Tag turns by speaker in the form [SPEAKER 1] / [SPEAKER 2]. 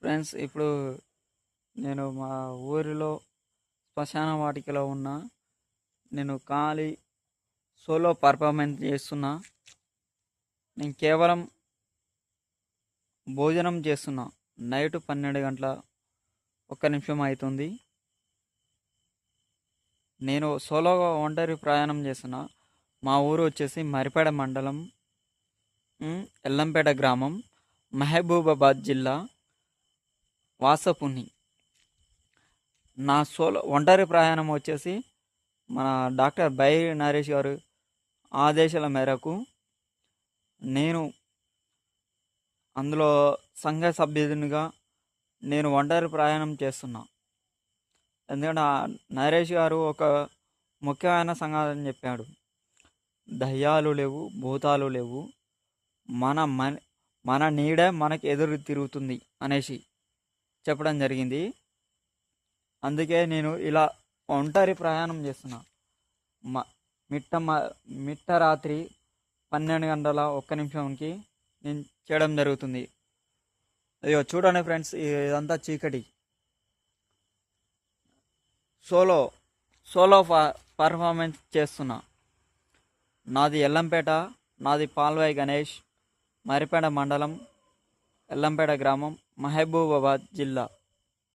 [SPEAKER 1] Friends, ఇప్పుడు నేను మా ఊరిలో శ్మశాన వాటికలో ఉన్న నేను ఖాళీ సోలో పర్ఫార్మెన్స్ చేస్తున్నా. నేను కేవలం భోజనం చేస్తున్నా. నైట్ 12 గంటల 1 నిమిషం అవుతుంది. నేను సోలోగా ఒంటరి ప్రయాణం చేస్తున్నా. మా ఊరు వచ్చేసి మరిపేడ మండలం, ఎల్లంపేట గ్రామం, మహబూబాబాద్ జిల్లా, వాసపుని. నా సోలో ఒంటరి ప్రయాణం వచ్చేసి మన డాక్టర్ బై నరేష్ గారు ఆదేశాల మేరకు నేను అందులో సంఘ సభ్యునిగా నేను ఒంటరి ప్రయాణం చేస్తున్నా. ఎందుకంటే నరేష్ గారు ఒక ముఖ్యమైన సంఘటన చెప్పాడు. దయ్యాలు లేవు, భూతాలు లేవు, మన మన మన నీడే మనకి ఎదురు తిరుగుతుంది అనేసి చెప్పడం జరిగింది. అందుకే నేను ఇలా ఒంటరి ప్రయాణం చేస్తున్నా. మ మిట్ట రాత్రి 12 గంటల 1 నిమిషంకి నేను చేయడం జరుగుతుంది. అయ్యో చూడండి ఫ్రెండ్స్, ఇదంతా చీకటి. సోలో సోలో పర్ఫార్మెన్స్ చేస్తున్నా. నాది ఎల్లంపేట, నాది పాల్వాయి గణేష్, మరిపేడ మండలం, ఎల్లంపేట గ్రామం, మహబూబాబాద్ జిల్లా.